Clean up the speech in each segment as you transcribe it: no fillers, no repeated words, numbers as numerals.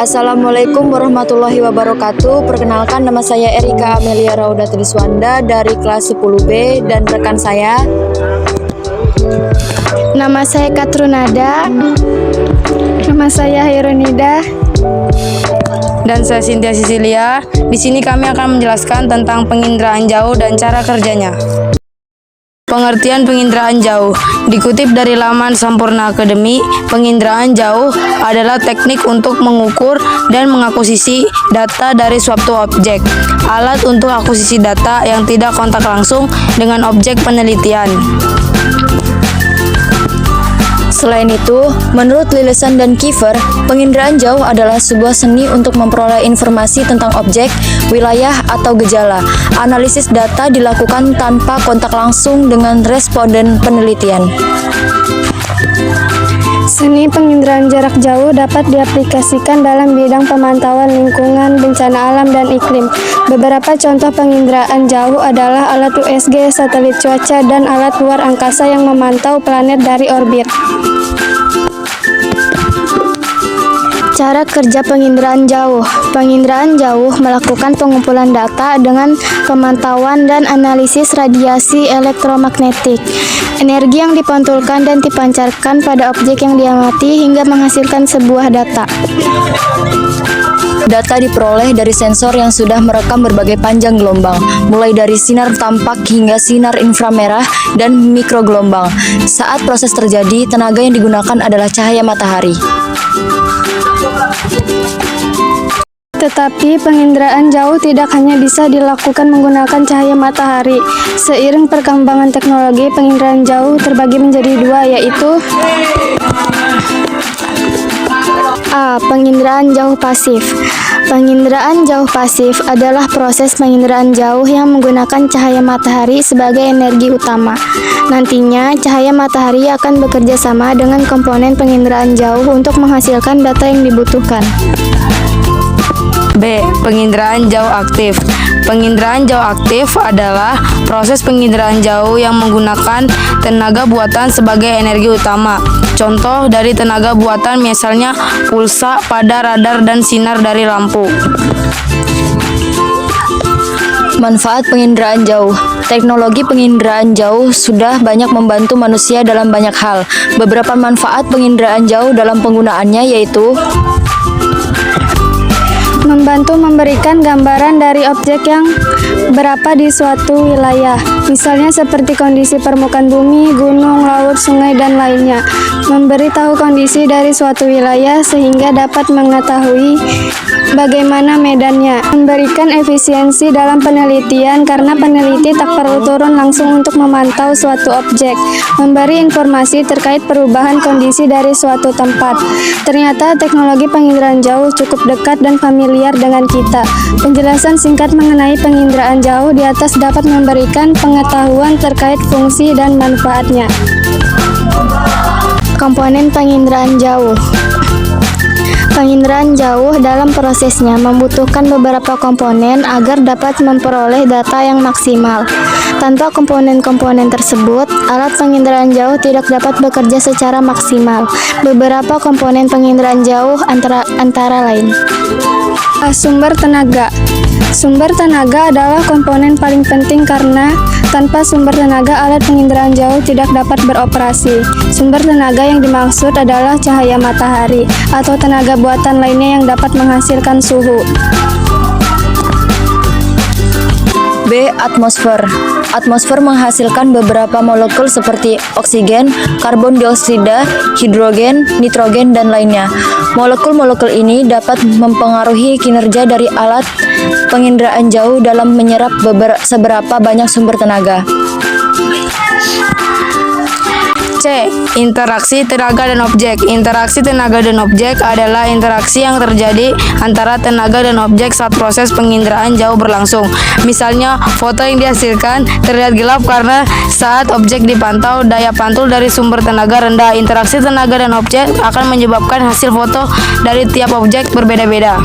Assalamualaikum warahmatullahi wabarakatuh. Perkenalkan, nama saya Erika Amelia Rauda Triswanda dari kelas 10B dan rekan saya. Nama saya Katrunada. Nama saya Hirunida. Dan saya Cynthia Sisilia. Di sini kami akan menjelaskan tentang penginderaan jauh dan cara kerjanya. Pengertian penginderaan jauh dikutip dari laman Sampurna Akademi. Penginderaan jauh adalah teknik untuk mengukur dan mengakuisisi data dari suatu objek. Alat untuk akuisisi data yang tidak kontak langsung dengan objek penelitian. Selain itu, menurut Lillison dan Kiefer, penginderaan jauh adalah sebuah seni untuk memperoleh informasi tentang objek, wilayah, atau gejala. Analisis data dilakukan tanpa kontak langsung dengan responden penelitian. Seni penginderaan jarak jauh dapat diaplikasikan dalam bidang pemantauan lingkungan, bencana alam, dan iklim. Beberapa contoh penginderaan jauh adalah alat USG, satelit cuaca, dan alat luar angkasa yang memantau planet dari orbit. Cara kerja penginderaan jauh. Penginderaan jauh melakukan pengumpulan data dengan pemantauan dan analisis radiasi elektromagnetik. Energi yang dipantulkan dan dipancarkan pada objek yang diamati hingga menghasilkan sebuah data. Data diperoleh dari sensor yang sudah merekam berbagai panjang gelombang, mulai dari sinar tampak hingga sinar inframerah dan mikrogelombang. Saat proses terjadi, tenaga yang digunakan adalah cahaya matahari. Tetapi penginderaan jauh tidak hanya bisa dilakukan menggunakan cahaya matahari. Seiring perkembangan teknologi, penginderaan jauh terbagi menjadi dua, yaitu A. Penginderaan jauh pasif. Penginderaan jauh pasif adalah proses penginderaan jauh yang menggunakan cahaya matahari sebagai energi utama. Nantinya, cahaya matahari akan bekerja sama dengan komponen penginderaan jauh untuk menghasilkan data yang dibutuhkan. B. Penginderaan jauh aktif. Penginderaan jauh aktif adalah proses penginderaan jauh yang menggunakan tenaga buatan sebagai energi utama. Contoh dari tenaga buatan misalnya pulsa pada radar dan sinar dari lampu. Manfaat penginderaan jauh. Teknologi penginderaan jauh sudah banyak membantu manusia dalam banyak hal. Beberapa manfaat penginderaan jauh dalam penggunaannya yaitu membantu memberikan gambaran dari objek yang berada di suatu wilayah, misalnya seperti kondisi permukaan bumi, gunung, laut, sungai, dan lainnya. Memberitahu kondisi dari suatu wilayah sehingga dapat mengetahui bagaimana medannya. Memberikan efisiensi dalam penelitian karena peneliti tak perlu turun langsung untuk memantau suatu objek. Memberi informasi terkait perubahan kondisi dari suatu tempat. Ternyata teknologi penginderaan jauh cukup dekat dan familiar dengan kita. Penjelasan singkat mengenai penginderaan jauh di atas dapat memberikan pengetahuan terkait fungsi dan manfaatnya. Komponen penginderaan jauh. Penginderaan jauh dalam prosesnya membutuhkan beberapa komponen agar dapat memperoleh data yang maksimal. Tanpa komponen-komponen tersebut, alat penginderaan jauh tidak dapat bekerja secara maksimal. Beberapa komponen penginderaan jauh antara lain. Sumber tenaga. Sumber tenaga adalah komponen paling penting karena tanpa sumber tenaga alat penginderaan jauh tidak dapat beroperasi. Sumber tenaga yang dimaksud adalah cahaya matahari atau tenaga buatan lainnya yang dapat menghasilkan suhu. B. Atmosfer. Atmosfer menghasilkan beberapa molekul seperti oksigen, karbon dioksida, hidrogen, nitrogen, dan lainnya. Molekul-molekul ini dapat mempengaruhi kinerja dari alat penginderaan jauh dalam menyerap seberapa banyak sumber tenaga. C. Interaksi tenaga dan objek. Interaksi tenaga dan objek adalah interaksi yang terjadi antara tenaga dan objek saat proses penginderaan jauh berlangsung. Misalnya, foto yang dihasilkan terlihat gelap karena saat objek dipantau daya pantul dari sumber tenaga rendah. Interaksi tenaga dan objek akan menyebabkan hasil foto dari tiap objek berbeda-beda.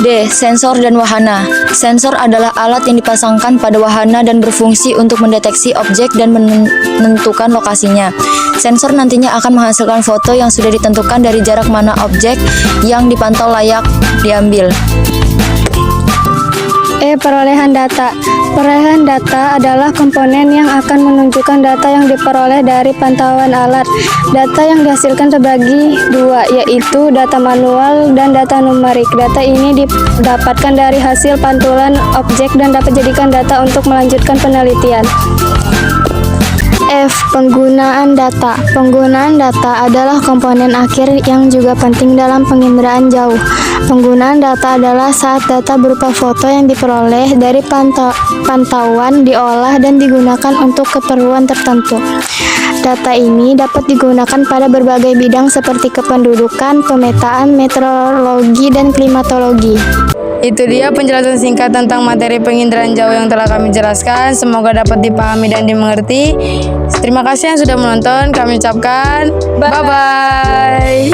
D. Sensor dan wahana. Sensor adalah alat yang dipasangkan pada wahana dan berfungsi untuk mendeteksi objek dan menentukan lokasinya. Sensor nantinya akan menghasilkan foto yang sudah ditentukan dari jarak mana objek yang dipantau layak diambil. E. Perolehan data. Perolehan data adalah komponen yang akan menunjukkan data yang diperoleh dari pantauan alat. Data yang dihasilkan terbagi dua, yaitu data manual dan data numerik. Data ini didapatkan dari hasil pantulan objek dan dapat dijadikan data untuk melanjutkan penelitian. F. Penggunaan data. Penggunaan data adalah komponen akhir yang juga penting dalam penginderaan jauh. Penggunaan data adalah saat data berupa foto yang diperoleh dari pantauan diolah dan digunakan untuk keperluan tertentu. Data ini dapat digunakan pada berbagai bidang seperti kependudukan, pemetaan, meteorologi, dan klimatologi. Itu dia penjelasan singkat tentang materi penginderaan jauh yang telah kami jelaskan. Semoga dapat dipahami dan dimengerti. Terima kasih yang sudah menonton. Kami ucapkan bye-bye.